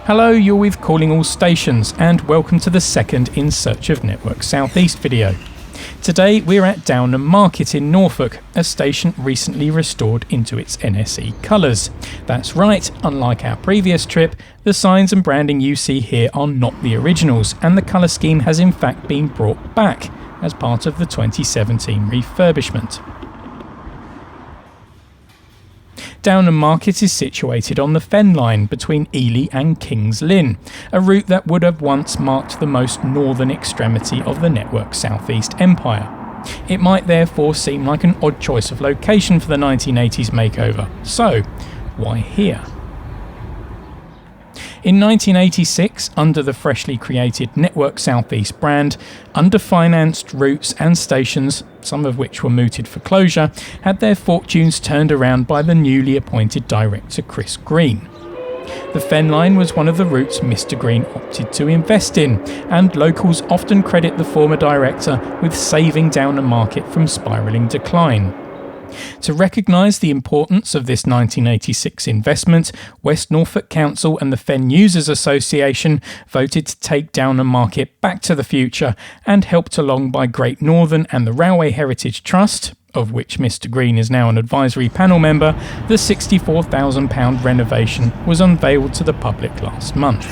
Hello, you're with Calling All Stations and welcome to the second In Search of Network SouthEast video. Today we're at Downham Market in Norfolk, a station recently restored into its NSE colours. That's right, unlike our previous trip, the signs and branding you see here are not the originals, and the colour scheme has in fact been brought back as part of the 2017 refurbishment. Downham Market is situated on the Fen line between Ely and Kings Lynn, a route that would have once marked the most northern extremity of the Network SouthEast empire. It might therefore seem like an odd choice of location for the 1980s makeover, so why here? In 1986, under the freshly created Network SouthEast brand, underfinanced routes and stations, some of which were mooted for closure, had their fortunes turned around by the newly appointed director Chris Green. The Fen line was one of the routes Mr. Green opted to invest in, and locals often credit the former director with saving Downham Market from spiralling decline. To recognise the importance of this 1986 investment, West Norfolk Council and the Fen Users Association voted to take Downham Market back to the future, and helped along by Great Northern and the Railway Heritage Trust, of which Mr. Green is now an advisory panel member, the £64,000 renovation was unveiled to the public last month.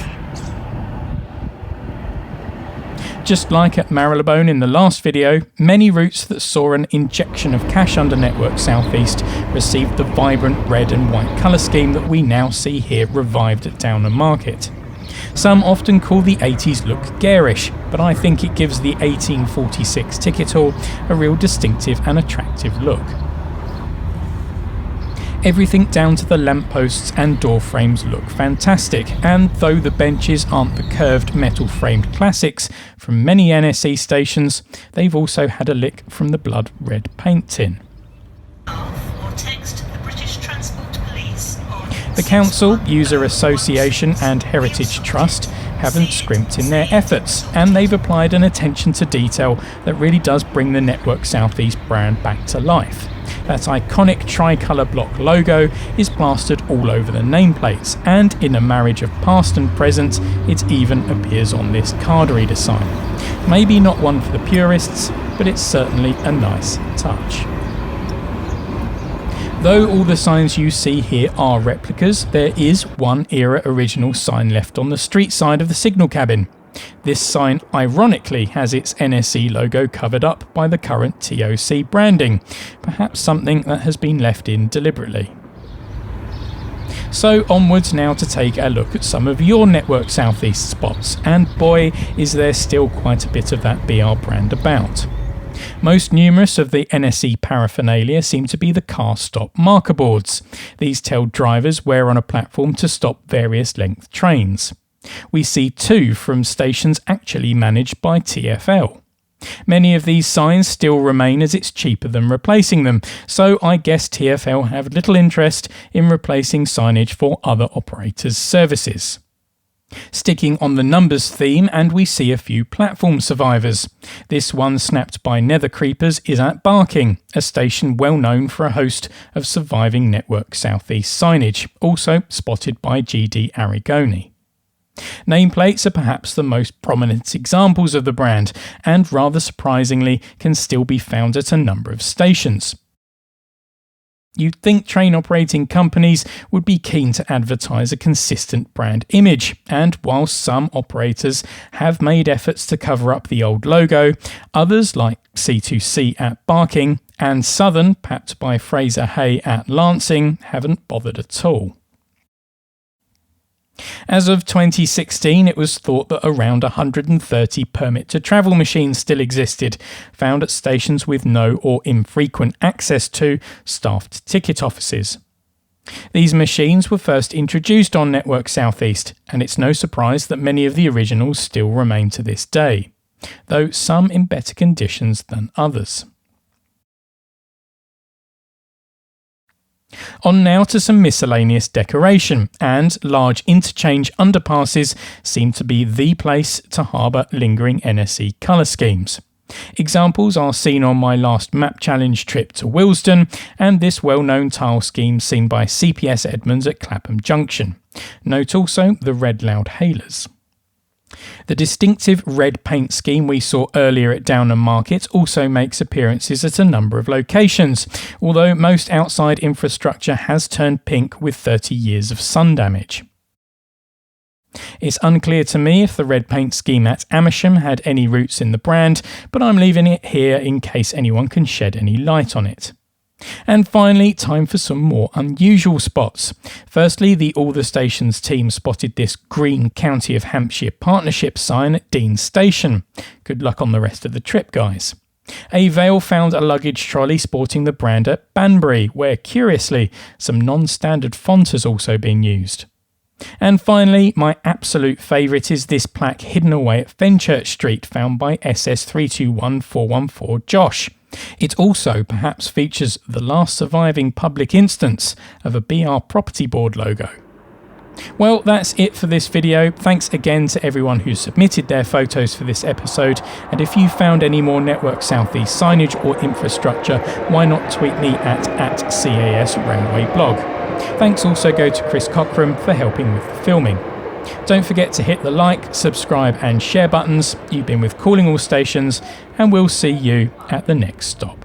Just like at Marylebone in the last video, many routes that saw an injection of cash under Network SouthEast received the vibrant red and white colour scheme that we now see here revived at Downham Market. Some often call the 80s look garish, but I think it gives the 1846 ticket hall a real distinctive and attractive look. Everything down to the lampposts and door frames look fantastic, and though the benches aren't the curved metal framed classics from many NSE stations, they've also had a lick from the blood red paint tin. The Council, User Association and Heritage Trust haven't scrimped in their efforts, and they've applied an attention to detail that really does bring the Network SouthEast brand back to life. That iconic tricolour block logo is plastered all over the nameplates, and in a marriage of past and present, it even appears on this card reader sign. Maybe not one for the purists, but it's certainly a nice touch. Though all the signs you see here are replicas, there is one era original sign left on the street side of the signal cabin. This sign ironically has its NSE logo covered up by the current TOC branding, perhaps something that has been left in deliberately. So onwards now to take a look at some of your Network SouthEast spots, and boy is there still quite a bit of that BR brand about. Most numerous of the NSE paraphernalia seem to be the car stop marker boards. These tell drivers where on a platform to stop various length trains. We see two from stations actually managed by TfL. Many of these signs still remain as it's cheaper than replacing them, so I guess TfL have little interest in replacing signage for other operators' services. Sticking on the numbers theme, and we see a few platform survivors. This one snapped by Nether Creepers is at Barking, a station well known for a host of surviving Network SouthEast signage, also spotted by GD Arrigoni. Nameplates are perhaps the most prominent examples of the brand, and rather surprisingly can still be found at a number of stations. You'd think train operating companies would be keen to advertise a consistent brand image, and whilst some operators have made efforts to cover up the old logo, others like C2C at Barking and Southern, papped by Fraser Hay at Lancing, haven't bothered at all. As of 2016, it was thought that around 130 permit-to-travel machines still existed, found at stations with no or infrequent access to staffed ticket offices. These machines were first introduced on Network SouthEast, and it's no surprise that many of the originals still remain to this day, though some in better conditions than others. On now to some miscellaneous decoration, and large interchange underpasses seem to be the place to harbour lingering NSE colour schemes. Examples are seen on my last map challenge trip to Willesden, and this well-known tile scheme seen by CPS Edmonds at Clapham Junction, Note also the red loudhailers. The distinctive red paint scheme we saw earlier at Downham Market also makes appearances at a number of locations, although most outside infrastructure has turned pink with 30 years of sun damage. It's unclear to me if the red paint scheme at Amersham had any roots in the brand, but I'm leaving it here in case anyone can shed any light on it. And finally, time for some more unusual spots. Firstly, the All the Stations team spotted this green County of Hampshire partnership sign at Dean Station. Good luck on the rest of the trip, guys. A Vale found a luggage trolley sporting the brand at Banbury, where, curiously, some non-standard font has also been used. And finally, my absolute favourite is this plaque hidden away at Fenchurch Street, found by SS321414 Josh. It also perhaps features the last surviving public instance of a BR Property Board logo. Well, that's it for this video. Thanks again to everyone who submitted their photos for this episode, and if you found any more Network SouthEast signage or infrastructure, why not tweet me at CAS Railway Blog. Thanks also go to Chris Cockram for helping with the filming. Don't forget to hit the like, subscribe and share buttons. You've been with Calling All Stations, and we'll see you at the next stop.